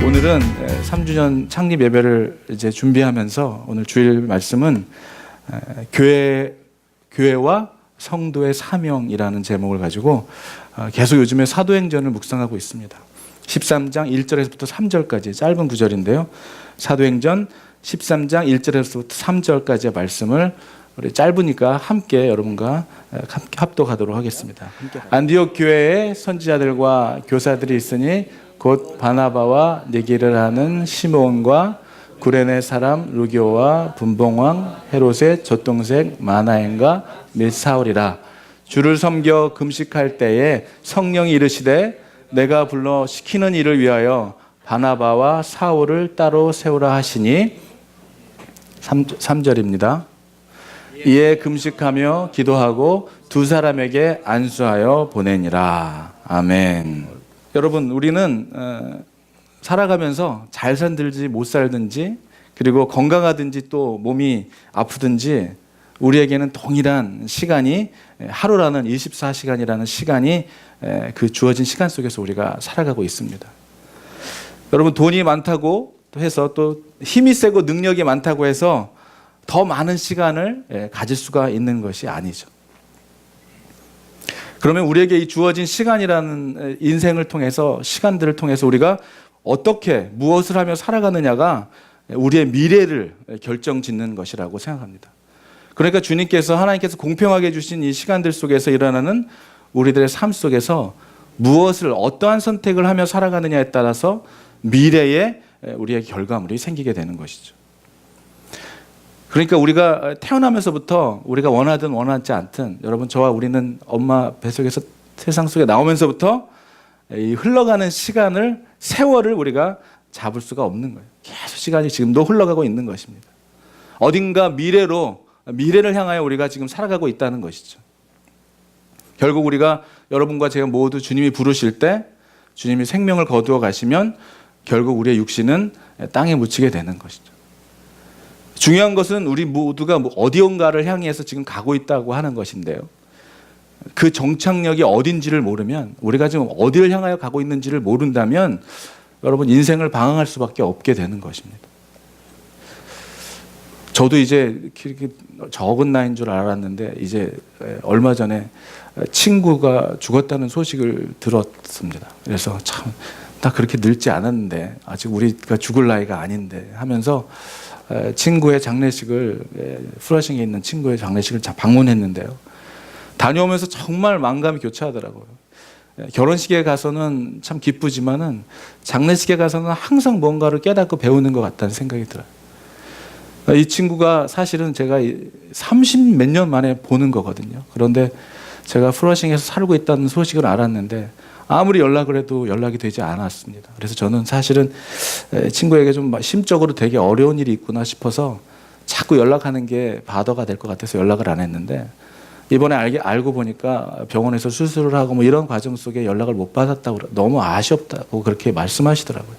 오늘은 3주년 창립 예배를 이제 준비하면서 오늘 주일 말씀은 교회와 성도의 사명이라는 제목을 가지고 계속 요즘에 사도행전을 묵상하고 있습니다. 13장 1절에서부터 3절까지 짧은 구절인데요. 사도행전 13장 1절에서부터 3절까지의 말씀을 우리 짧으니까 함께 여러분과 합독하도록 하겠습니다. 안디옥 교회에 선지자들과 교사들이 있으니 곧 바나바와 네기를 하는 시므온과 구레네 사람 루교와 분봉왕 헤롯의 젖동생 마나엔과 및 사울이라. 주를 섬겨 금식할 때에 성령이 이르시되 내가 불러 시키는 일을 위하여 바나바와 사울을 따로 세우라 하시니 3절입니다. 이에 금식하며 기도하고 두 사람에게 안수하여 보내니라. 아멘. 여러분, 우리는 살아가면서 잘 살든지 못 살든지, 그리고 건강하든지 또 몸이 아프든지 우리에게는 동일한 시간이, 하루라는 24시간이라는 시간이 그 주어진 시간 속에서 우리가 살아가고 있습니다. 여러분, 돈이 많다고 해서 또 힘이 세고 능력이 많다고 해서 더 많은 시간을 가질 수가 있는 것이 아니죠. 그러면 우리에게 이 주어진 시간이라는 인생을 통해서, 시간들을 통해서 우리가 어떻게 무엇을 하며 살아가느냐가 우리의 미래를 결정짓는 것이라고 생각합니다. 그러니까 주님께서, 하나님께서 공평하게 주신 이 시간들 속에서 일어나는 우리들의 삶 속에서 무엇을, 어떠한 선택을 하며 살아가느냐에 따라서 미래에 우리의 결과물이 생기게 되는 것이죠. 그러니까 우리가 태어나면서부터 우리가 원하든 원하지 않든, 여러분, 저와 우리는 엄마 뱃속에서 세상 속에 나오면서부터 이 흘러가는 시간을, 세월을 우리가 잡을 수가 없는 거예요. 계속 시간이 지금도 흘러가고 있는 것입니다. 어딘가 미래를 향하여 우리가 지금 살아가고 있다는 것이죠. 결국 우리가, 여러분과 제가 모두 주님이 부르실 때, 주님이 생명을 거두어 가시면 결국 우리의 육신은 땅에 묻히게 되는 것이죠. 중요한 것은 우리 모두가 어디온가를 향해서 지금 가고 있다고 하는 것인데요. 그 정착역이 어딘지를 모르면, 우리가 지금 어디를 향하여 가고 있는지를 모른다면 여러분, 인생을 방황할 수밖에 없게 되는 것입니다. 저도 이제 이렇게 적은 나이인 줄 알았는데 이제 얼마 전에 친구가 죽었다는 소식을 들었습니다. 그래서 참, 나 그렇게 늙지 않았는데, 아직 우리가 죽을 나이가 아닌데 하면서 친구의 장례식을, 프라싱에 있는 친구의 장례식을 방문했는데요. 다녀오면서 정말 만감이 교차하더라고요. 결혼식에 가서는 참 기쁘지만은 장례식에 가서는 항상 뭔가를 깨닫고 배우는 것 같다는 생각이 들어요. 이 친구가 사실은 제가 30 몇 년 만에 보는 거거든요. 그런데 제가 프라싱에서 살고 있다는 소식을 알았는데 아무리 연락을 해도 연락이 되지 않았습니다. 그래서 저는 사실은 친구에게 좀 심적으로 되게 어려운 일이 있구나 싶어서 자꾸 연락하는 게 바더가 될 것 같아서 연락을 안 했는데, 이번에 알고 보니까 병원에서 수술을 하고 뭐 이런 과정 속에 연락을 못 받았다고, 너무 아쉽다고 그렇게 말씀하시더라고요.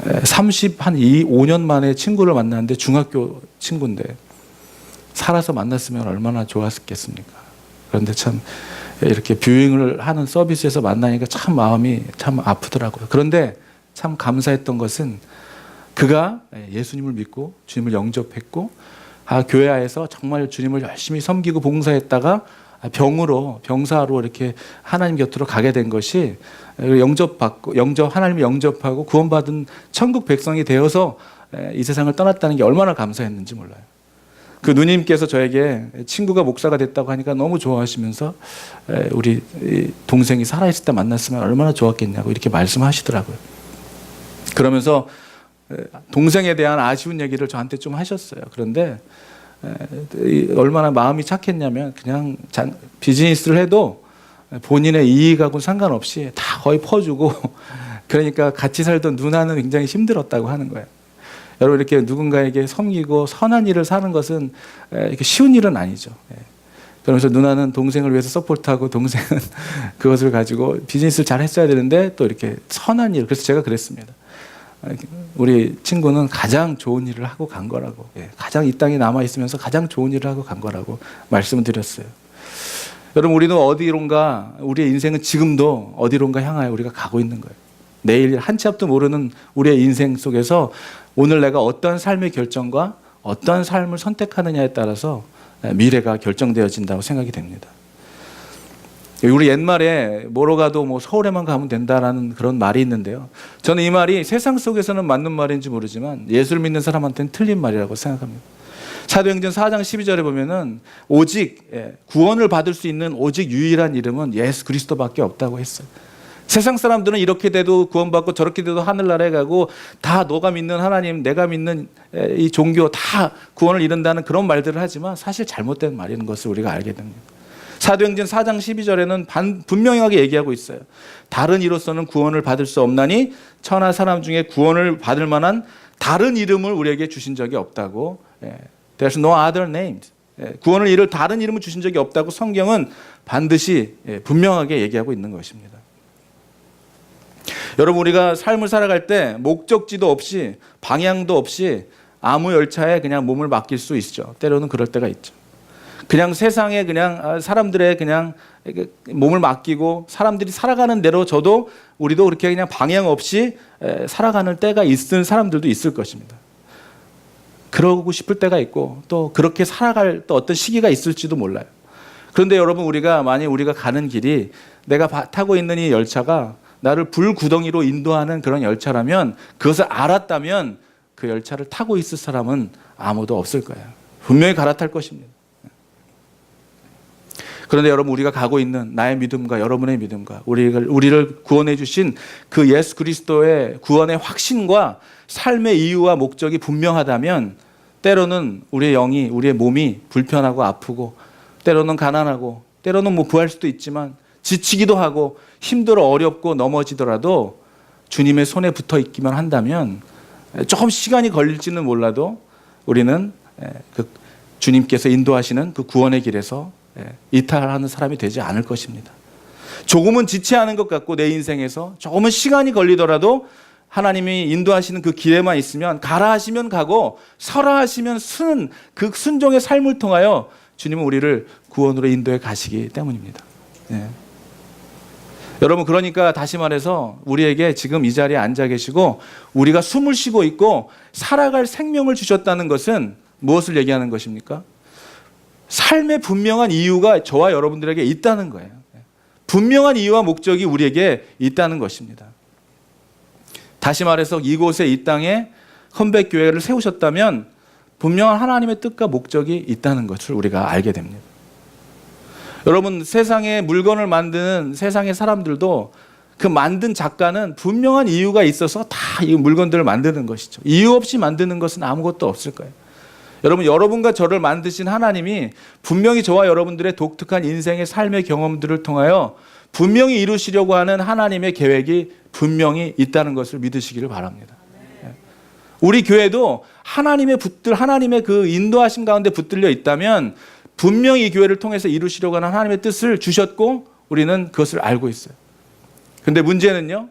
5년 만에 친구를 만났는데, 중학교 친구인데 살아서 만났으면 얼마나 좋았겠습니까? 그런데 참 이렇게 뷰잉을 하는 서비스에서 만나니까 참 마음이 참 아프더라고요. 그런데 참 감사했던 것은 그가 예수님을 믿고 주님을 영접했고, 교회 안에서 정말 주님을 열심히 섬기고 봉사했다가 병사로 이렇게 하나님 곁으로 가게 된 것이, 하나님을 영접하고 구원받은 천국 백성이 되어서 이 세상을 떠났다는 게 얼마나 감사했는지 몰라요. 그 누님께서 저에게 친구가 목사가 됐다고 하니까 너무 좋아하시면서 우리 동생이 살아있을 때 만났으면 얼마나 좋았겠냐고 이렇게 말씀하시더라고요. 그러면서 동생에 대한 아쉬운 얘기를 저한테 좀 하셨어요. 그런데 얼마나 마음이 착했냐면, 그냥 비즈니스를 해도 본인의 이익하고는 상관없이 다 거의 퍼주고, 그러니까 같이 살던 누나는 굉장히 힘들었다고 하는 거예요. 여러분, 이렇게 누군가에게 섬기고 선한 일을 사는 것은 이렇게 쉬운 일은 아니죠. 그러면서 누나는 동생을 위해서 서포트하고, 동생은 그것을 가지고 비즈니스를 잘 했어야 되는데 또 이렇게 선한 일. 그래서 제가 그랬습니다. 우리 친구는 가장 좋은 일을 하고 간 거라고, 가장 이 땅에 남아있으면서 가장 좋은 일을 하고 간 거라고 말씀을 드렸어요. 여러분, 우리는 어디론가, 우리의 인생은 지금도 어디론가 향하여 우리가 가고 있는 거예요. 내일 한 치 앞도 모르는 우리의 인생 속에서 오늘 내가 어떤 삶의 결정과 어떤 삶을 선택하느냐에 따라서 미래가 결정되어진다고 생각이 됩니다. 우리 옛말에 뭐로 가도 뭐 서울에만 가면 된다라는 그런 말이 있는데요. 저는 이 말이 세상 속에서는 맞는 말인지 모르지만 예수를 믿는 사람한테는 틀린 말이라고 생각합니다. 사도행전 4장 12절에 보면은 오직 구원을 받을 수 있는 오직 유일한 이름은 예수 그리스도밖에 없다고 했어요. 세상 사람들은 이렇게 돼도 구원받고 저렇게 돼도 하늘나라에 가고 다 너가 믿는 하나님, 내가 믿는 이 종교 다 구원을 이룬다는 그런 말들을 하지만 사실 잘못된 말인 것을 우리가 알게 됩니다. 사도행전 4장 12절에는 분명하게 얘기하고 있어요. 다른 이로서는 구원을 받을 수 없나니 천하 사람 중에 구원을 받을 만한 다른 이름을 우리에게 주신 적이 없다고. There's no other name. 구원을 이룰 다른 이름을 주신 적이 없다고 성경은 반드시 분명하게 얘기하고 있는 것입니다. 여러분, 우리가 삶을 살아갈 때 목적지도 없이 방향도 없이 아무 열차에 그냥 몸을 맡길 수 있죠. 때로는 그럴 때가 있죠. 그냥 세상에 그냥 사람들의 그냥 몸을 맡기고 사람들이 살아가는 대로 우리도 그렇게 그냥 방향 없이 살아가는 때가 있는 사람들도 있을 것입니다. 그러고 싶을 때가 있고 또 그렇게 살아갈 또 어떤 시기가 있을지도 몰라요. 그런데 여러분, 만약 우리가 가는 길이 내가 타고 있는 이 열차가 나를 불구덩이로 인도하는 그런 열차라면, 그것을 알았다면 그 열차를 타고 있을 사람은 아무도 없을 거예요. 분명히 갈아탈 것입니다. 그런데 여러분, 우리가 가고 있는 나의 믿음과 여러분의 믿음과 우리를 구원해 주신 그 예수 그리스도의 구원의 확신과 삶의 이유와 목적이 분명하다면 때로는 우리의 영이, 우리의 몸이 불편하고 아프고 때로는 가난하고 때로는 부할 수도 있지만 지치기도 하고 힘들어 어렵고 넘어지더라도 주님의 손에 붙어 있기만 한다면 조금 시간이 걸릴지는 몰라도 우리는 그 주님께서 인도하시는 그 구원의 길에서 이탈하는 사람이 되지 않을 것입니다. 조금은 지체하는 것 같고 내 인생에서 조금은 시간이 걸리더라도 하나님이 인도하시는 그 길에만 있으면, 가라 하시면 가고 서라 하시면 서는 그 순종의 삶을 통하여 주님은 우리를 구원으로 인도해 가시기 때문입니다. 여러분, 그러니까 다시 말해서 우리에게 지금 이 자리에 앉아 계시고 우리가 숨을 쉬고 있고 살아갈 생명을 주셨다는 것은 무엇을 얘기하는 것입니까? 삶의 분명한 이유가 저와 여러분들에게 있다는 거예요. 분명한 이유와 목적이 우리에게 있다는 것입니다. 다시 말해서 이곳에, 이 땅에 컴백교회를 세우셨다면 분명한 하나님의 뜻과 목적이 있다는 것을 우리가 알게 됩니다. 여러분, 세상에 물건을 만드는 세상의 사람들도 그 만든 작가는 분명한 이유가 있어서 다 이 물건들을 만드는 것이죠. 이유 없이 만드는 것은 아무것도 없을 거예요. 여러분과 저를 만드신 하나님이 분명히 저와 여러분들의 독특한 인생의 삶의 경험들을 통하여 분명히 이루시려고 하는 하나님의 계획이 분명히 있다는 것을 믿으시기를 바랍니다. 우리 교회도 하나님의 그 인도하심 가운데 붙들려 있다면 분명히 이 교회를 통해서 이루시려고 하는 하나님의 뜻을 주셨고 우리는 그것을 알고 있어요. 그런데 문제는요,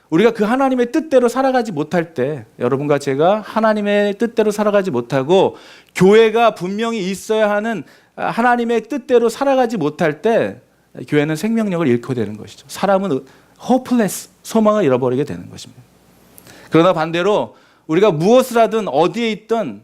우리가 그 하나님의 뜻대로 살아가지 못할 때, 여러분과 제가 하나님의 뜻대로 살아가지 못하고 교회가 분명히 있어야 하는 하나님의 뜻대로 살아가지 못할 때 교회는 생명력을 잃게 되는 것이죠. 사람은 hopeless, 소망을 잃어버리게 되는 것입니다. 그러나 반대로 우리가 무엇을 하든 어디에 있든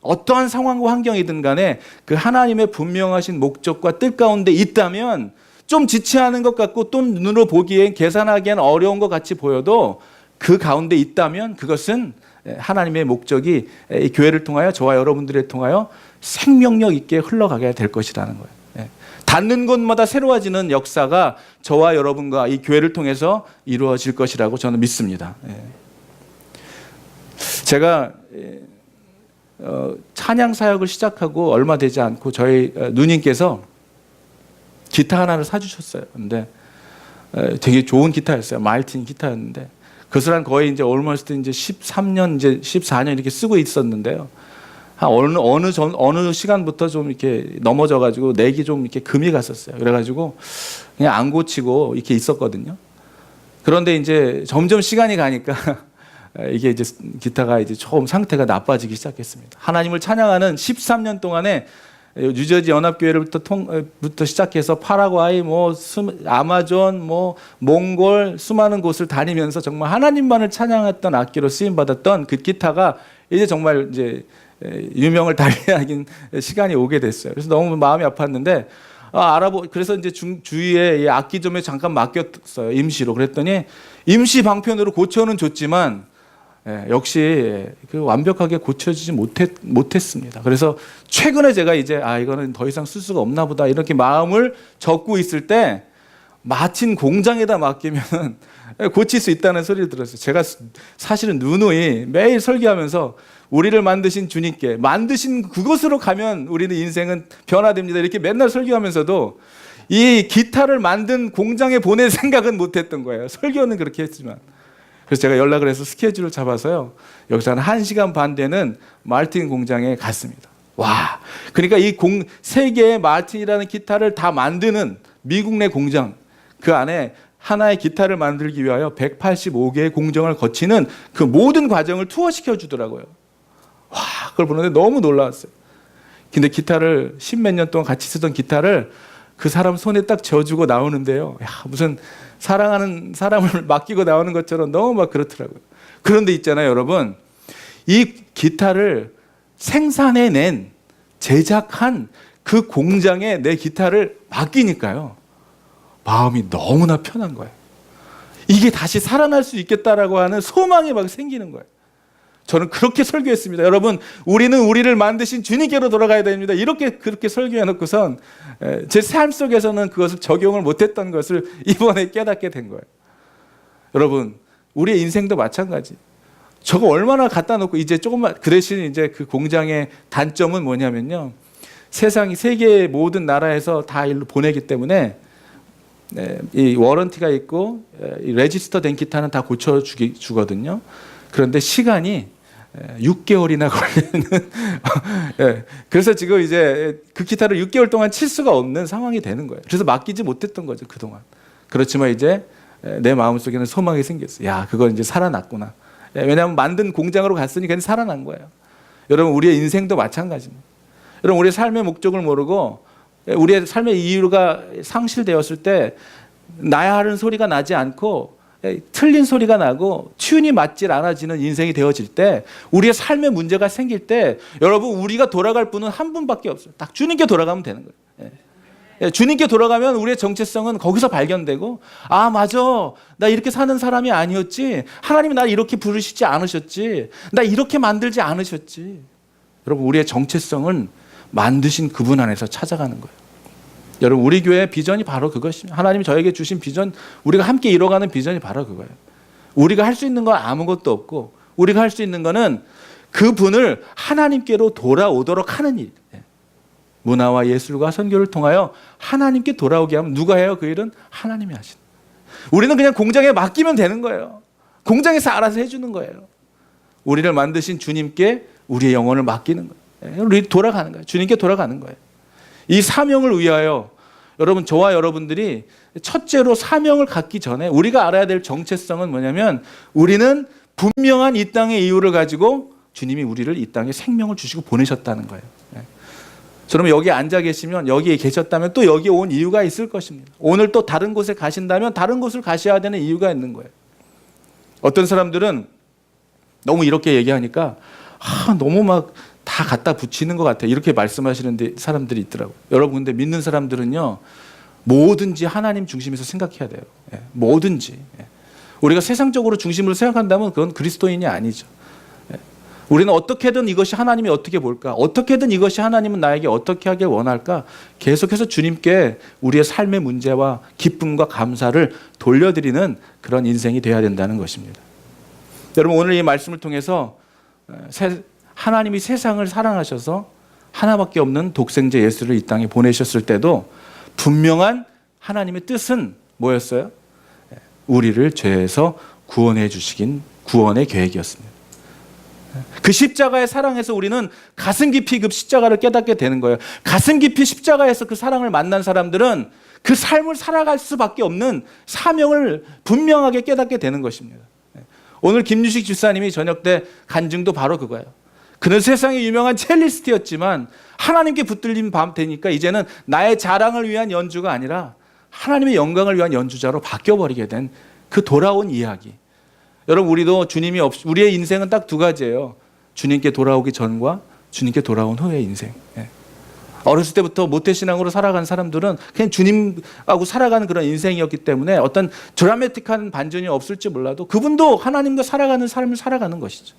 어떠한 상황과 환경이든 간에 그 하나님의 분명하신 목적과 뜻 가운데 있다면 좀 지체하는 것 같고 또 눈으로 보기엔 계산하기엔 어려운 것 같이 보여도 그 가운데 있다면 그것은 하나님의 목적이 이 교회를 통하여 저와 여러분들을 통하여 생명력 있게 흘러가게 될 것이라는 거예요. 닿는 곳마다 새로워지는 역사가 저와 여러분과 이 교회를 통해서 이루어질 것이라고 저는 믿습니다. 제가 찬양 사역을 시작하고 얼마 되지 않고 저희 누님께서 기타 하나를 사주셨어요. 근데 되게 좋은 기타였어요. 마일틴 기타였는데 그것을 한 거의 이제 almost 이제 13년, 이제 14년 이렇게 쓰고 있었는데요. 한 어느 시간부터 좀 이렇게 넘어져가지고 넥이 좀 이렇게 금이 갔었어요. 그래가지고 그냥 안 고치고 이렇게 있었거든요. 그런데 이제 점점 시간이 가니까 이게 이제 기타가 이제 조금 상태가 나빠지기 시작했습니다. 하나님을 찬양하는 13년 동안에 뉴저지 연합교회부터 시작해서 파라과이, 아마존, 몽골 수많은 곳을 다니면서 정말 하나님만을 찬양했던 악기로 쓰임 받았던 그 기타가 이제 정말 이제 유명을 달리하긴 시간이 오게 됐어요. 그래서 너무 마음이 아팠는데 그래서 이제 주위에 악기점에 잠깐 맡겼어요. 임시로. 그랬더니 임시 방편으로 고쳐는 줬지만 역시 그 완벽하게 고쳐지지 못했습니다. 그래서 최근에 제가 이제 이거는 더 이상 쓸 수가 없나 보다 이렇게 마음을 접고 있을 때 마침 공장에다 맡기면 고칠 수 있다는 소리를 들었어요. 제가 사실은 누누이 매일 설교하면서 우리를 만드신 주님께 만드신 그곳으로 가면 우리는 인생은 변화됩니다. 이렇게 맨날 설교하면서도 이 기타를 만든 공장에 보낼 생각은 못했던 거예요. 설교는 그렇게 했지만. 그래서 제가 연락을 해서 스케줄을 잡아서요. 여기서 한 1시간 반 되는 말틴 공장에 갔습니다. 와, 그러니까 이 세 개의 말틴이라는 기타를 다 만드는 미국 내 공장, 그 안에 하나의 기타를 만들기 위하여 185개의 공정을 거치는 그 모든 과정을 투어시켜 주더라고요. 와, 그걸 보는데 너무 놀라웠어요. 근데 기타를 10몇 년 동안 같이 쓰던 기타를 그 사람 손에 딱 져주고 나오는데요. 무슨 사랑하는 사람을 맡기고 나오는 것처럼 너무 막 그렇더라고요. 그런데 있잖아요, 여러분. 이 기타를 생산해낸, 제작한 그 공장에 내 기타를 맡기니까요. 마음이 너무나 편한 거예요. 이게 다시 살아날 수 있겠다라고 하는 소망이 막 생기는 거예요. 저는 그렇게 설교했습니다. 여러분, 우리는 우리를 만드신 주님께로 돌아가야 됩니다. 그렇게 설교해놓고선 제 삶 속에서는 그것을 적용을 못했던 것을 이번에 깨닫게 된 거예요. 여러분, 우리의 인생도 마찬가지. 저거 얼마나 갖다 놓고 이제 조금만, 그 대신 이제 그 공장의 단점은 뭐냐면요. 세상이 세계의 모든 나라에서 다 일로 보내기 때문에 이 워런티가 있고 레지스터 된 기타는 다 고쳐주거든요. 그런데 시간이 6개월이나 걸리는 그래서 지금 이제 그 기타를 6개월 동안 칠 수가 없는 상황이 되는 거예요. 그래서 맡기지 못했던 거죠, 그동안. 그렇지만 이제 내 마음속에는 소망이 생겼어요. 야, 그건 이제 살아났구나. 왜냐하면 만든 공장으로 갔으니 그냥 살아난 거예요. 여러분, 우리의 인생도 마찬가지입니다. 여러분, 우리의 삶의 목적을 모르고 우리의 삶의 이유가 상실되었을 때 나야 하는 소리가 나지 않고 틀린 소리가 나고 튠이 맞질 않아지는 인생이 되어질 때, 우리의 삶의 문제가 생길 때, 여러분, 우리가 돌아갈 분은 한 분밖에 없어요. 딱 주님께 돌아가면 되는 거예요. 주님께 돌아가면 우리의 정체성은 거기서 발견되고, 맞아, 나 이렇게 사는 사람이 아니었지, 하나님이 나 이렇게 부르시지 않으셨지, 나 이렇게 만들지 않으셨지. 여러분, 우리의 정체성은 만드신 그분 안에서 찾아가는 거예요. 여러분, 우리 교회의 비전이 바로 그것입니다. 하나님이 저에게 주신 비전, 우리가 함께 이뤄가는 비전이 바로 그거예요. 우리가 할 수 있는 건 아무것도 없고, 우리가 할 수 있는 거는 그분을 하나님께로 돌아오도록 하는 일. 문화와 예술과 선교를 통하여 하나님께 돌아오게 하면 누가 해요? 그 일은 하나님이 하시는. 우리는 그냥 공장에 맡기면 되는 거예요. 공장에서 알아서 해주는 거예요. 우리를 만드신 주님께 우리의 영혼을 맡기는 거예요. 우리 돌아가는 거예요. 주님께 돌아가는 거예요. 이 사명을 위하여 여러분, 저와 여러분들이 첫째로 사명을 갖기 전에 우리가 알아야 될 정체성은 뭐냐면, 우리는 분명한 이 땅의 이유를 가지고 주님이 우리를 이 땅에 생명을 주시고 보내셨다는 거예요. 여러분, 여기 앉아 계시면, 여기에 계셨다면 또 여기에 온 이유가 있을 것입니다. 오늘 또 다른 곳에 가신다면 다른 곳을 가셔야 되는 이유가 있는 거예요. 어떤 사람들은 너무 이렇게 얘기하니까 너무 막 다 갖다 붙이는 것 같아요. 이렇게 말씀하시는 사람들이 있더라고요. 여러분, 근데 믿는 사람들은요, 뭐든지 하나님 중심에서 생각해야 돼요. 뭐든지. 우리가 세상적으로 중심으로 생각한다면 그건 그리스도인이 아니죠. 우리는 어떻게든 이것이 하나님이 어떻게 볼까? 어떻게든 이것이 하나님은 나에게 어떻게 하길 원할까? 계속해서 주님께 우리의 삶의 문제와 기쁨과 감사를 돌려드리는 그런 인생이 되어야 된다는 것입니다. 여러분, 오늘 이 말씀을 통해서 하나님이 세상을 사랑하셔서 하나밖에 없는 독생자 예수를 이 땅에 보내셨을 때도 분명한 하나님의 뜻은 뭐였어요? 우리를 죄에서 구원해 주시긴 구원의 계획이었습니다. 그 십자가의 사랑에서 우리는 가슴 깊이 그 십자가를 깨닫게 되는 거예요. 가슴 깊이 십자가에서 그 사랑을 만난 사람들은 그 삶을 살아갈 수밖에 없는 사명을 분명하게 깨닫게 되는 것입니다. 오늘 김유식 집사님이 저녁 때 간증도 바로 그거예요. 그는 세상에 유명한 첼리스트였지만 하나님께 붙들린 밤 되니까 이제는 나의 자랑을 위한 연주가 아니라 하나님의 영광을 위한 연주자로 바뀌어버리게 된 그 돌아온 이야기. 여러분, 우리도 주님이 우리의 인생은 딱 두 가지예요. 주님께 돌아오기 전과 주님께 돌아온 후의 인생. 어렸을 때부터 모태신앙으로 살아간 사람들은 그냥 주님하고 살아가는 그런 인생이었기 때문에 어떤 드라마틱한 반전이 없을지 몰라도 그분도 하나님과 살아가는 삶을 살아가는 것이죠.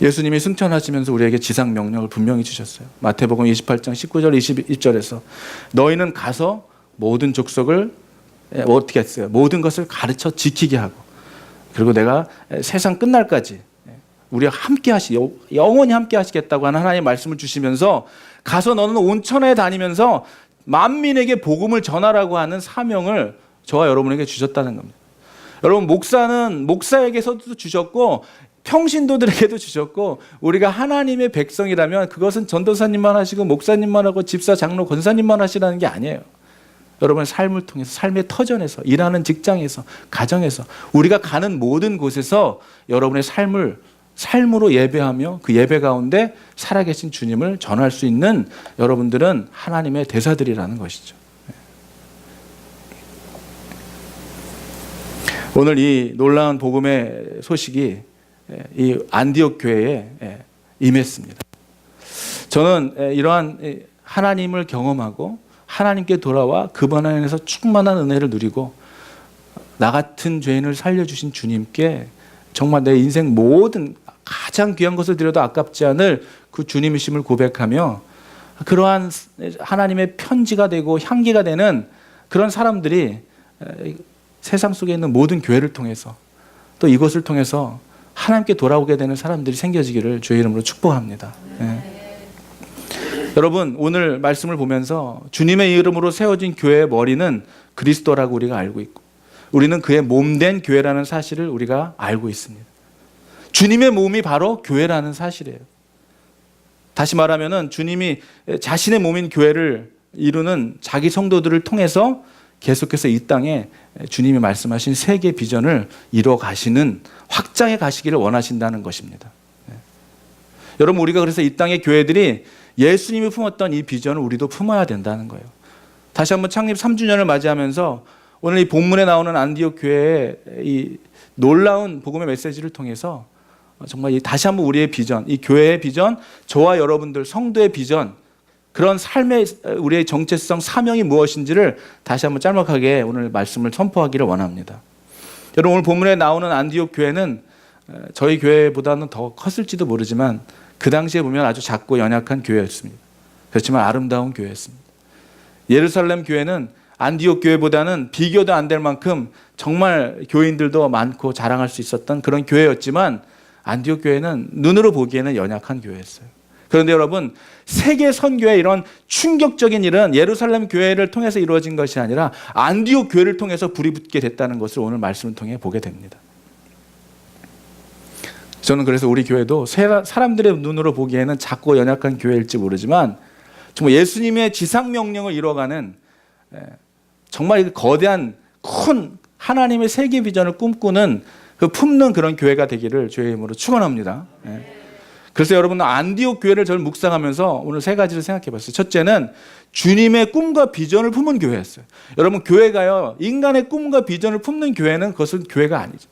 예수님이 승천하시면서 우리에게 지상 명령을 분명히 주셨어요. 마태복음 28장 19절 20절에서 너희는 가서 모든 족속을 어떻게 했어요? 모든 것을 가르쳐 지키게 하고, 그리고 내가 세상 끝날까지 우리와 함께 영원히 함께 하시겠다고 하는 하나님의 말씀을 주시면서 가서 너는 온 천하에 다니면서 만민에게 복음을 전하라고 하는 사명을 저와 여러분에게 주셨다는 겁니다. 여러분, 목사는 목사에게서도 주셨고 평신도들에게도 주셨고, 우리가 하나님의 백성이라면 그것은 전도사님만 하시고 목사님만 하고 집사, 장로, 권사님만 하시라는 게 아니에요. 여러분의 삶을 통해서, 삶의 터전에서, 일하는 직장에서, 가정에서, 우리가 가는 모든 곳에서 여러분의 삶으로 예배하며 그 예배 가운데 살아계신 주님을 전할 수 있는 여러분들은 하나님의 대사들이라는 것이죠. 오늘 이 놀라운 복음의 소식이 이 안디옥 교회에 임했습니다. 저는 이러한 하나님을 경험하고 하나님께 돌아와 그분 안에서 충만한 은혜를 누리고 나 같은 죄인을 살려주신 주님께 정말 내 인생 모든 가장 귀한 것을 드려도 아깝지 않을 그 주님이심을 고백하며 그러한 하나님의 편지가 되고 향기가 되는 그런 사람들이 세상 속에 있는 모든 교회를 통해서 또 이것을 통해서 하나님께 돌아오게 되는 사람들이 생겨지기를 주의 이름으로 축복합니다. 여러분, 오늘 말씀을 보면서 주님의 이름으로 세워진 교회의 머리는 그리스도라고 우리가 알고 있고 우리는 그의 몸된 교회라는 사실을 우리가 알고 있습니다. 주님의 몸이 바로 교회라는 사실이에요. 다시 말하면 주님이 자신의 몸인 교회를 이루는 자기 성도들을 통해서 계속해서 이 땅에 주님이 말씀하신 세계 비전을 이루어 가시는, 확장해 가시기를 원하신다는 것입니다. 여러분, 우리가 그래서 이 땅의 교회들이 예수님이 품었던 이 비전을 우리도 품어야 된다는 거예요. 다시 한번 창립 3주년을 맞이하면서 오늘 이 본문에 나오는 안디옥 교회의 이 놀라운 복음의 메시지를 통해서 정말 다시 한번 우리의 비전, 이 교회의 비전, 저와 여러분들 성도의 비전, 그런 삶의 우리의 정체성, 사명이 무엇인지를 다시 한번 짤막하게 오늘 말씀을 선포하기를 원합니다. 여러분, 오늘 본문에 나오는 안디옥 교회는 저희 교회보다는 더 컸을지도 모르지만 그 당시에 보면 아주 작고 연약한 교회였습니다. 그렇지만 아름다운 교회였습니다. 예루살렘 교회는 안디옥 교회보다는 비교도 안 될 만큼 정말 교인들도 많고 자랑할 수 있었던 그런 교회였지만 안디옥 교회는 눈으로 보기에는 연약한 교회였어요. 그런데 여러분, 세계 선교의 이런 충격적인 일은 예루살렘 교회를 통해서 이루어진 것이 아니라 안디옥 교회를 통해서 불이 붙게 됐다는 것을 오늘 말씀을 통해 보게 됩니다. 저는 그래서 우리 교회도 사람들의 눈으로 보기에는 작고 연약한 교회일지 모르지만 정말 예수님의 지상 명령을 이뤄가는 정말 거대한 큰 하나님의 세계 비전을 꿈꾸는 그 품는 그런 교회가 되기를 주의 이름으로 축원합니다. 그래서 여러분, 안디옥 교회를 저를 묵상하면서 오늘 세 가지를 생각해 봤어요. 첫째는 주님의 꿈과 비전을 품은 교회였어요. 여러분, 교회가요, 인간의 꿈과 비전을 품는 교회는 그것은 교회가 아니죠.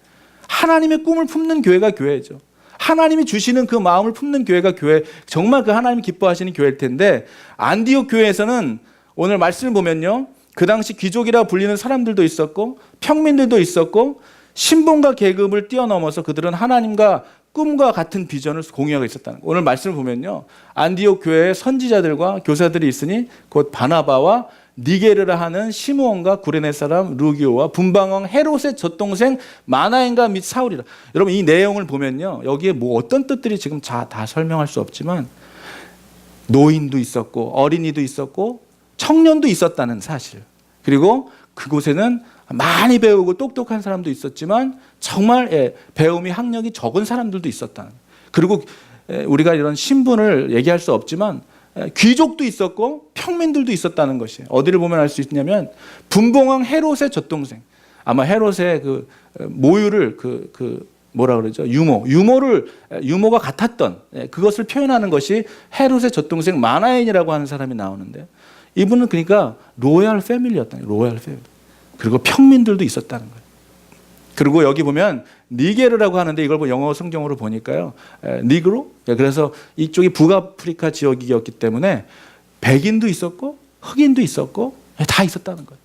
하나님의 꿈을 품는 교회가 교회죠. 하나님이 주시는 그 마음을 품는 교회가 교회, 정말 그 하나님이 기뻐하시는 교회일 텐데, 안디옥 교회에서는 오늘 말씀을 보면요, 그 당시 귀족이라 불리는 사람들도 있었고 평민들도 있었고 신분과 계급을 뛰어넘어서 그들은 하나님과 꿈과 같은 비전을 공유하고 있었다는 거예요. 오늘 말씀을 보면요, 안디옥 교회에 선지자들과 교사들이 있으니 곧 바나바와 니게르라 하는 시므온과 구레네 사람 루기오와 분방왕 헤롯의 젖동생 마나엔과 및 사울이라. 여러분, 이 내용을 보면요, 여기에 뭐 어떤 뜻들이 지금 다 설명할 수 없지만 노인도 있었고 어린이도 있었고 청년도 있었다는 사실, 그리고 그곳에는 많이 배우고 똑똑한 사람도 있었지만 정말 배움이 학력이 적은 사람들도 있었다는, 그리고 우리가 이런 신분을 얘기할 수 없지만 귀족도 있었고 평민들도 있었다는 것이에요. 어디를 보면 알 수 있냐면 분봉왕 헤롯의 젖동생, 아마 헤롯의 그 모유를 그 뭐라 그러죠? 유모가 같았던 그것을 표현하는 것이 헤롯의 젖동생 마나엔이라고 하는 사람이 나오는데 이분은 그러니까 로얄 패밀리였다는 거예요. 로얄 패밀리. 그리고 평민들도 있었다는 거예요. 그리고 여기 보면 니게르라고 하는데 이걸 영어 성경으로 보니까요. 니그로? 그래서 이쪽이 북아프리카 지역이었기 때문에 백인도 있었고 흑인도 있었고 다 있었다는 거예요.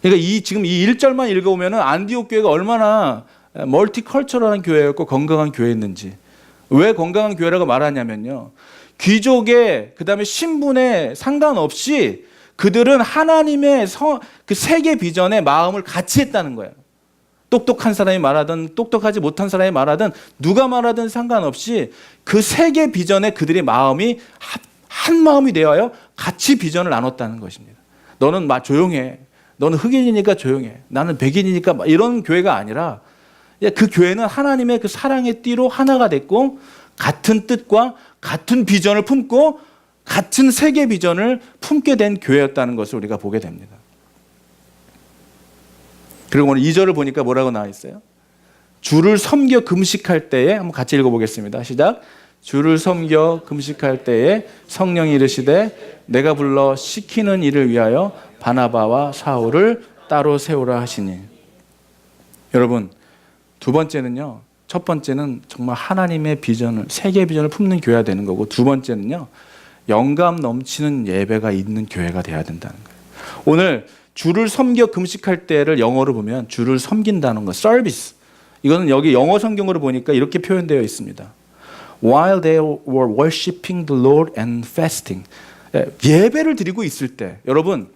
그러니까 지금 이 1절만 읽어보면 안디옥 교회가 얼마나 멀티컬처럴한 교회였고 건강한 교회였는지. 왜 건강한 교회라고 말하냐면요. 귀족의 그다음에 신분에 상관없이 그들은 하나님의 그 세계 비전에 마음을 같이 했다는 거예요. 똑똑한 사람이 말하든 똑똑하지 못한 사람이 말하든 누가 말하든 상관없이 그 세계 비전에 그들의 마음이 한 마음이 되어요. 같이 비전을 나눴다는 것입니다. 너는 조용해. 너는 흑인이니까 조용해. 나는 백인이니까 이런 교회가 아니라 그 교회는 하나님의 그 사랑의 띠로 하나가 됐고 같은 뜻과 같은 비전을 품고 같은 세계 비전을 품게 된 교회였다는 것을 우리가 보게 됩니다. 그리고 오늘 2절을 보니까 뭐라고 나와 있어요? 주를 섬겨 금식할 때에 한번 같이 읽어보겠습니다. 시작. 주를 섬겨 금식할 때에 성령이 이르시되 내가 불러 시키는 일을 위하여 바나바와 사울을 따로 세우라 하시니. 여러분, 두 번째는요. 첫 번째는 정말 하나님의 비전을 세계 비전을 품는 교회가 되는 거고 두 번째는요. 영감 넘치는 예배가 있는 교회가 돼야 된다는 거예요. 오늘 주를 섬겨 금식할 때를 영어로 보면 주를 섬긴다는 거, 서비스. 이거는 여기 영어 성경으로 보니까 이렇게 표현되어 있습니다. While they were worshiping the Lord and fasting. 예배를 드리고 있을 때, 여러분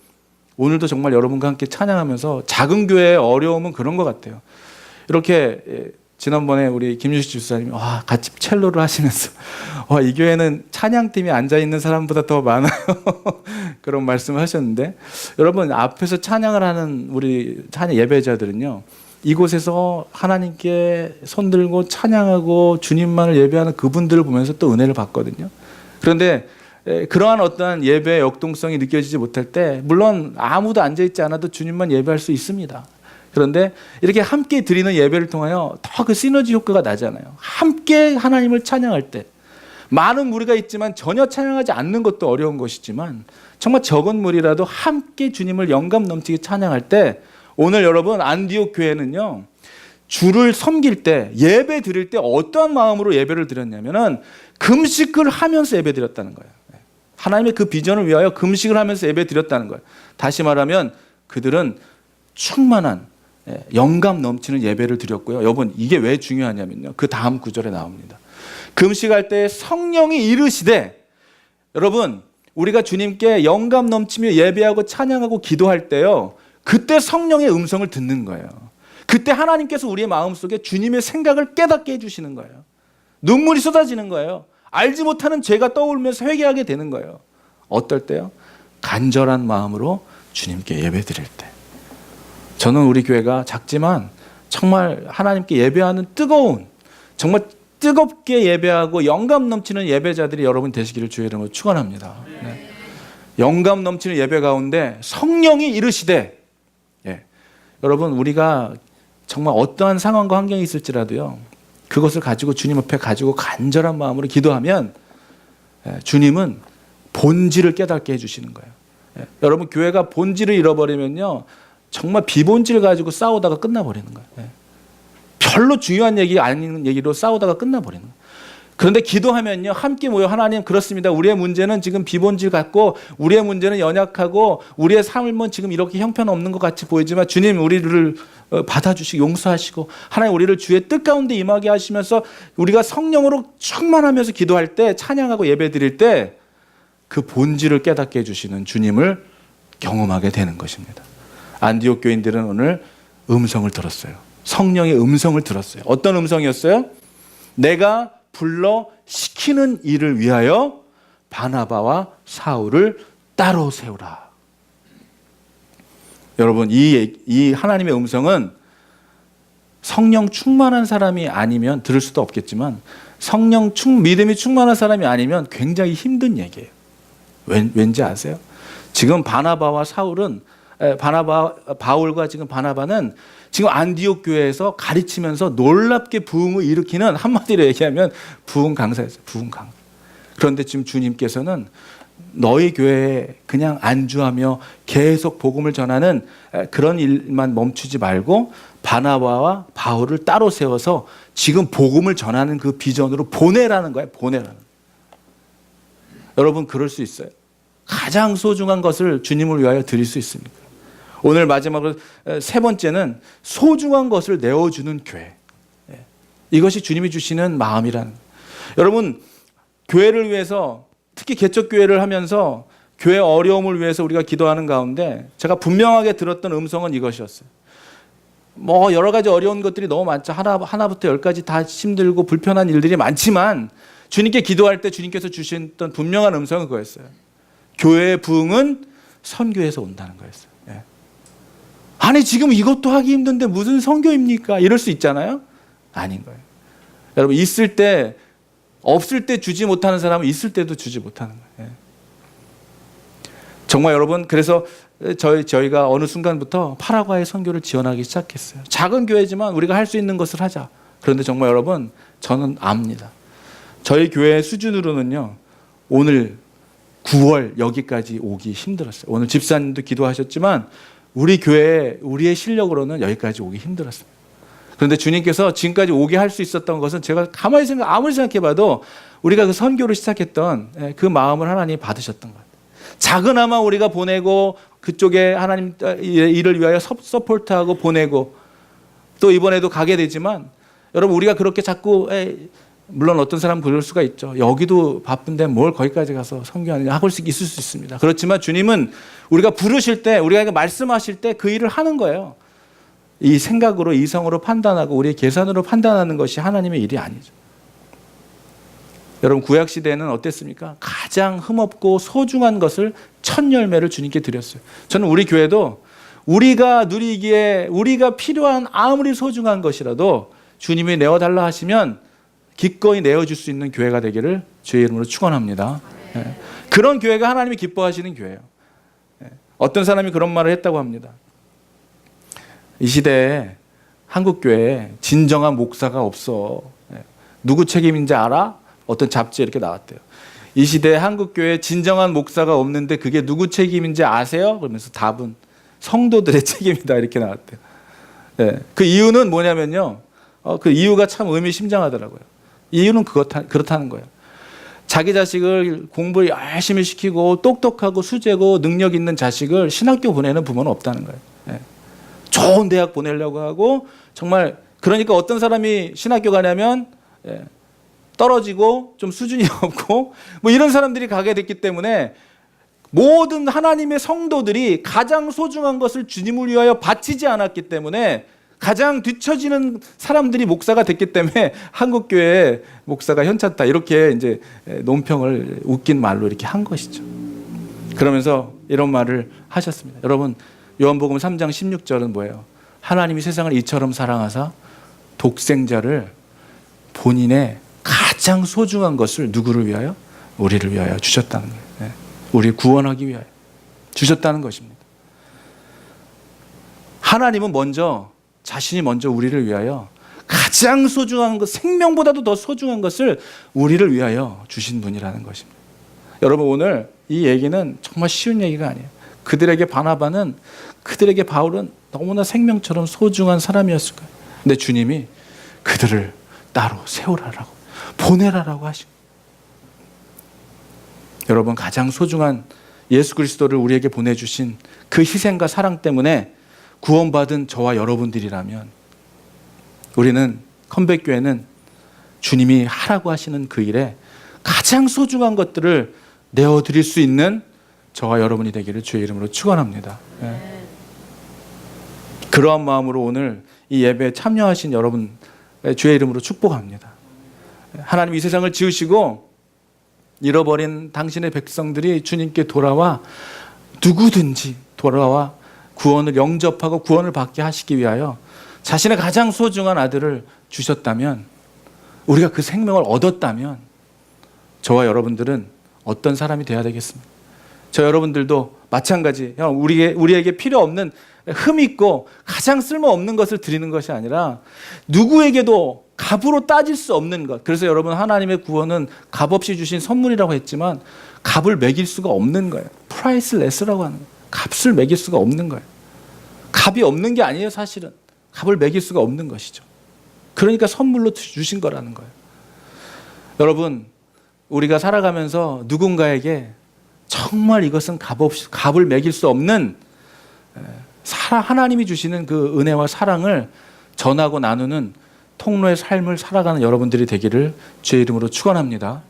오늘도 정말 여러분과 함께 찬양하면서 작은 교회의 어려움은 그런 것 같아요. 이렇게 지난번에 우리 김유식 집사님이 같이 첼로를 하시면서 이 교회는 찬양팀이 앉아있는 사람보다 더 많아요. 그런 말씀을 하셨는데 여러분 앞에서 찬양을 하는 우리 찬양 예배자들은요. 이곳에서 하나님께 손들고 찬양하고 주님만을 예배하는 그분들을 보면서 또 은혜를 받거든요. 그런데 그러한 어떠한 예배의 역동성이 느껴지지 못할 때 물론 아무도 앉아있지 않아도 주님만 예배할 수 있습니다. 그런데 이렇게 함께 드리는 예배를 통하여 더 그 시너지 효과가 나잖아요. 함께 하나님을 찬양할 때 많은 무리가 있지만 전혀 찬양하지 않는 것도 어려운 것이지만 정말 적은 무리라도 함께 주님을 영감 넘치게 찬양할 때 오늘 여러분 안디옥 교회는요. 주를 섬길 때 예배 드릴 때 어떠한 마음으로 예배를 드렸냐면은 금식을 하면서 예배 드렸다는 거예요. 하나님의 그 비전을 위하여 금식을 하면서 예배 드렸다는 거예요. 다시 말하면 그들은 충만한 영감 넘치는 예배를 드렸고요. 여러분 이게 왜 중요하냐면요. 그 다음 구절에 나옵니다. 금식할 때 성령이 이르시되 여러분 우리가 주님께 영감 넘치며 예배하고 찬양하고 기도할 때요. 그때 성령의 음성을 듣는 거예요. 그때 하나님께서 우리의 마음속에 주님의 생각을 깨닫게 해주시는 거예요. 눈물이 쏟아지는 거예요. 알지 못하는 죄가 떠오르면서 회개하게 되는 거예요. 어떨 때요? 간절한 마음으로 주님께 예배 드릴 때. 저는 우리 교회가 작지만 정말 하나님께 예배하는 뜨거운 정말 뜨겁게 예배하고 영감 넘치는 예배자들이 여러분 되시기를 주의 이름으로 축원합니다. 네. 영감 넘치는 예배 가운데 성령이 이르시되 여러분 우리가 정말 어떠한 상황과 환경이 있을지라도요. 그것을 가지고 주님 앞에 가지고 간절한 마음으로 기도하면 주님은 본질을 깨닫게 해주시는 거예요. 여러분 교회가 본질을 잃어버리면요. 정말 비본질 가지고 싸우다가 끝나버리는 거예요. 별로 중요한 얘기 아닌 얘기로 싸우다가 끝나버리는 거예요. 그런데 기도하면요. 함께 모여 하나님 그렇습니다. 우리의 문제는 지금 비본질 같고 우리의 문제는 연약하고 우리의 삶은 지금 이렇게 형편없는 것 같이 보이지만 주님 우리를 받아주시고 용서하시고 하나님 우리를 주의 뜻 가운데 임하게 하시면서 우리가 성령으로 충만하면서 기도할 때 찬양하고 예배 드릴 때 그 본질을 깨닫게 해주시는 주님을 경험하게 되는 것입니다. 안디옥 교인들은 오늘 음성을 들었어요. 성령의 음성을 들었어요. 어떤 음성이었어요? 내가 불러 시키는 일을 위하여 바나바와 사울을 따로 세우라. 여러분 이 하나님의 음성은 성령 충만한 사람이 아니면 들을 수도 없겠지만 믿음이 충만한 사람이 아니면 굉장히 힘든 얘기예요. 왠지 아세요? 지금 바나바와 사울은 바울과 지금 바나바는 지금 안디옥 교회에서 가르치면서 놀랍게 부흥을 일으키는, 한마디로 얘기하면 부흥 강사였어요. 부흥 강사. 그런데 지금 주님께서는 너희 교회에 그냥 안주하며 계속 복음을 전하는 그런 일만 멈추지 말고 바나바와 바울을 따로 세워서 지금 복음을 전하는 그 비전으로 보내라는 거예요. 보내라는. 여러분, 그럴 수 있어요. 가장 소중한 것을 주님을 위하여 드릴 수 있습니까? 오늘 마지막으로 세 번째는 소중한 것을 내어주는 교회. 이것이 주님이 주시는 마음이라는. 여러분, 교회를 위해서, 특히 개척교회를 하면서 교회 어려움을 위해서 우리가 기도하는 가운데 제가 분명하게 들었던 음성은 이것이었어요. 뭐 여러 가지 어려운 것들이 너무 많죠. 하나부터 열까지 다 힘들고 불편한 일들이 많지만 주님께 기도할 때 주님께서 주셨던 분명한 음성은 그거였어요. 교회의 부흥은 선교에서 온다는 거였어요. 예. 아니 지금 이것도 하기 힘든데 무슨 선교입니까? 이럴 수 있잖아요. 아닌 거예요. 여러분, 있을 때, 없을 때 주지 못하는 사람은 있을 때도 주지 못하는 거예요. 예. 정말 여러분, 그래서 저희가 어느 순간부터 파라과이 선교를 지원하기 시작했어요. 작은 교회지만 우리가 할 수 있는 것을 하자. 그런데 정말 여러분, 저는 압니다. 저희 교회 수준으로는요, 오늘 9월 여기까지 오기 힘들었어요. 오늘 집사님도 기도하셨지만 우리 교회, 우리의 실력으로는 여기까지 오기 힘들었어요. 그런데 주님께서 지금까지 오게 할 수 있었던 것은 제가 가만히 아무리 생각해봐도 우리가 그 선교를 시작했던 그 마음을 하나님이 받으셨던 것 같아요. 작은아마 우리가 보내고 그쪽에 하나님 일을 위하여 서포트하고 보내고 또 이번에도 가게 되지만 여러분, 우리가 그렇게 자꾸 물론 어떤 사람은 그럴 수가 있죠. 여기도 바쁜데 뭘 거기까지 가서 선교하느냐 하고 있을 수 있습니다. 그렇지만 주님은 우리가 부르실 때, 우리가 말씀하실 때 그 일을 하는 거예요. 이 생각으로, 이성으로 판단하고 우리의 계산으로 판단하는 것이 하나님의 일이 아니죠. 여러분, 구약시대에는 어땠습니까? 가장 흠없고 소중한 것을 첫 열매를 주님께 드렸어요. 저는 우리 교회도 우리가 누리기에, 우리가 필요한 아무리 소중한 것이라도 주님이 내어달라 하시면 기꺼이 내어줄 수 있는 교회가 되기를 주의 이름으로 축원합니다. 예. 그런 교회가 하나님이 기뻐하시는 교회예요. 예. 어떤 사람이 그런 말을 했다고 합니다. 이 시대에 한국 교회에 진정한 목사가 없어. 예. 누구 책임인지 알아? 어떤 잡지에 이렇게 나왔대요. 이 시대에 한국 교회에 진정한 목사가 없는데 그게 누구 책임인지 아세요? 그러면서 답은 성도들의 책임이다, 이렇게 나왔대요. 예. 그 이유는 뭐냐면요. 그 이유가 참 의미심장하더라고요. 이유는 그렇다는 거예요. 자기 자식을 공부 열심히 시키고 똑똑하고 수재고 능력 있는 자식을 신학교 보내는 부모는 없다는 거예요. 예. 좋은 대학 보내려고 하고, 정말, 그러니까 어떤 사람이 신학교 가냐면 떨어지고 좀 수준이 없고 뭐 이런 사람들이 가게 됐기 때문에 모든 하나님의 성도들이 가장 소중한 것을 주님을 위하여 바치지 않았기 때문에 가장 뒤처지는 사람들이 목사가 됐기 때문에 한국 교회 목사가 현찮다, 이렇게 이제 논평을 웃긴 말로 이렇게 한 것이죠. 그러면서 이런 말을 하셨습니다. 여러분, 요한복음 3장 16절은 뭐예요? 하나님이 세상을 이처럼 사랑하사 독생자를 본인의 가장 소중한 것을 누구를 위하여? 우리를 위하여 주셨다는 거예요. 우리 구원하기 위하여 주셨다는 것입니다. 하나님은 자신이 먼저 우리를 위하여 가장 소중한 것, 생명보다도 더 소중한 것을 우리를 위하여 주신 분이라는 것입니다. 여러분, 오늘 이 얘기는 정말 쉬운 얘기가 아니에요. 그들에게 바나바는, 그들에게 바울은 너무나 생명처럼 소중한 사람이었을 거예요. 근데 주님이 그들을 따로 세우라라고, 보내라라고 하신 거예요. 여러분, 가장 소중한 예수 그리스도를 우리에게 보내주신 그 희생과 사랑 때문에 구원받은 저와 여러분들이라면, 우리는, 컴백교회는 주님이 하라고 하시는 그 일에 가장 소중한 것들을 내어드릴 수 있는 저와 여러분이 되기를 주의 이름으로 축원합니다. 그러한 마음으로 오늘 이 예배에 참여하신 여러분 주의 이름으로 축복합니다. 하나님 이 세상을 지으시고 잃어버린 당신의 백성들이 주님께 돌아와, 누구든지 돌아와 구원을 영접하고 구원을 받게 하시기 위하여 자신의 가장 소중한 아들을 주셨다면, 우리가 그 생명을 얻었다면 저와 여러분들은 어떤 사람이 되어야 되겠습니까? 저 여러분들도 마찬가지. 우리에게 필요 없는 흠 있고 가장 쓸모없는 것을 드리는 것이 아니라 누구에게도 값으로 따질 수 없는 것. 그래서 여러분 하나님의 구원은 값없이 주신 선물이라고 했지만 값을 매길 수가 없는 거예요. 프라이스레스라고 하는 거예요. 값을 매길 수가 없는 거예요. 값이 없는 게 아니에요, 사실은. 값을 매길 수가 없는 것이죠. 그러니까 선물로 주신 거라는 거예요. 여러분, 우리가 살아가면서 누군가에게 정말 이것은 값을 매길 수 없는 하나님이 주시는 그 은혜와 사랑을 전하고 나누는 통로의 삶을 살아가는 여러분들이 되기를 주의 이름으로 축원합니다.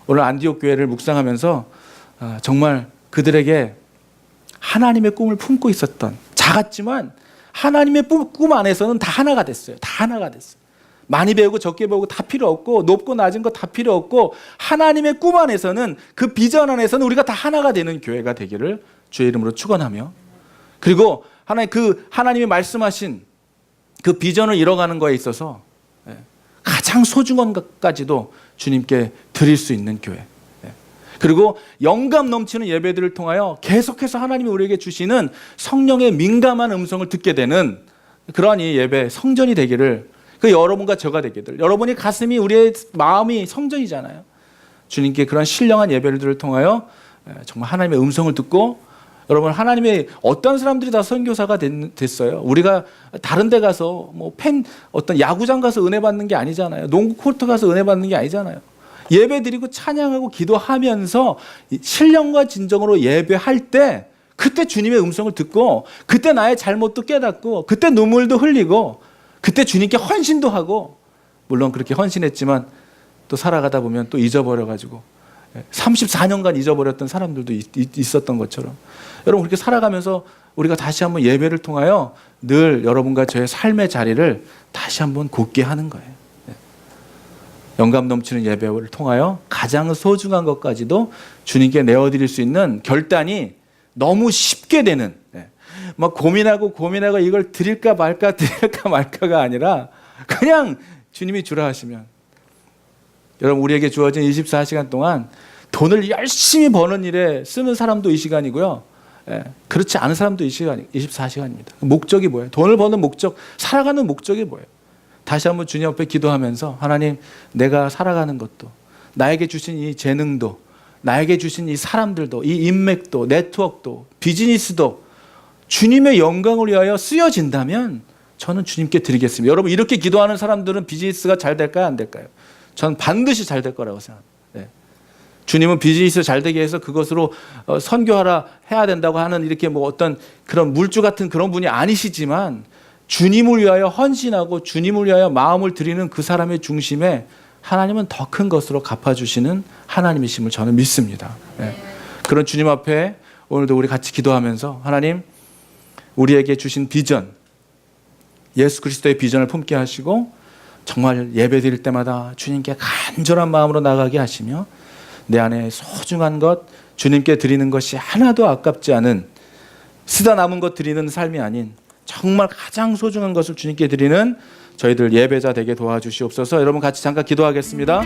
오늘 안디옥 교회를 묵상하면서 정말 그들에게 하나님의 꿈을 품고 있었던, 작았지만 하나님의 꿈 안에서는 다 하나가 됐어요. 다 하나가 됐어요. 많이 배우고 적게 배우고 다 필요 없고 높고 낮은 거 다 필요 없고 하나님의 꿈 안에서는, 그 비전 안에서는 우리가 다 하나가 되는 교회가 되기를 주의 이름으로 축원하며, 그리고 하나님이 말씀하신 그 비전을 이뤄가는 거에 있어서 가장 소중한 것까지도 주님께 드릴 수 있는 교회, 그리고 영감 넘치는 예배들을 통하여 계속해서 하나님이 우리에게 주시는 성령의 민감한 음성을 듣게 되는 그러한 이 예배 성전이 되기를, 그 여러분과 저가 되기를, 여러분이 가슴이, 우리의 마음이 성전이잖아요. 주님께 그런 신령한 예배들을 통하여 정말 하나님의 음성을 듣고, 여러분 하나님의 어떤 사람들이 다 선교사가 됐어요. 우리가 다른 데 가서 어떤 야구장 가서 은혜 받는 게 아니잖아요. 농구 코트 가서 은혜 받는 게 아니잖아요. 예배 드리고 찬양하고 기도하면서 신령과 진정으로 예배할 때, 그때 주님의 음성을 듣고, 그때 나의 잘못도 깨닫고, 그때 눈물도 흘리고, 그때 주님께 헌신도 하고, 물론 그렇게 헌신했지만 또 살아가다 보면 또 잊어버려가지고 34년간 잊어버렸던 사람들도 있었던 것처럼, 여러분 그렇게 살아가면서 우리가 다시 한번 예배를 통하여 늘 여러분과 저의 삶의 자리를 다시 한번 곧게 하는 거예요. 영감 넘치는 예배를 통하여 가장 소중한 것까지도 주님께 내어드릴 수 있는 결단이 너무 쉽게 되는, 막 고민하고 이걸 드릴까 말까가 아니라 그냥 주님이 주라 하시면, 여러분 우리에게 주어진 24시간 동안 돈을 열심히 버는 일에 쓰는 사람도 이 시간이고요, 그렇지 않은 사람도 이 시간 24시간입니다. 목적이 뭐예요? 돈을 버는 목적, 살아가는 목적이 뭐예요? 다시 한번 주님 앞에 기도하면서, 하나님, 내가 살아가는 것도, 나에게 주신 이 재능도, 나에게 주신 이 사람들도, 이 인맥도, 네트워크도, 비즈니스도 주님의 영광을 위하여 쓰여진다면 저는 주님께 드리겠습니다. 여러분 이렇게 기도하는 사람들은 비즈니스가 잘 될까요, 안 될까요? 저는 반드시 잘 될 거라고 생각합니다. 주님은 비즈니스 잘 되게 해서 그것으로 선교하라 해야 된다고 하는 이렇게 어떤 그런 물주 같은 그런 분이 아니시지만, 주님을 위하여 헌신하고 주님을 위하여 마음을 드리는 그 사람의 중심에 하나님은 더 큰 것으로 갚아주시는 하나님이심을 저는 믿습니다. 그런 주님 앞에 오늘도 우리 같이 기도하면서, 하나님 우리에게 주신 비전, 예수 그리스도의 비전을 품게 하시고 정말 예배 드릴 때마다 주님께 간절한 마음으로 나가게 하시며, 내 안에 소중한 것, 주님께 드리는 것이 하나도 아깝지 않은, 쓰다 남은 것 드리는 삶이 아닌 정말 가장 소중한 것을 주님께 드리는 저희들 예배자 되게 도와주시옵소서. 여러분 같이 잠깐 기도하겠습니다.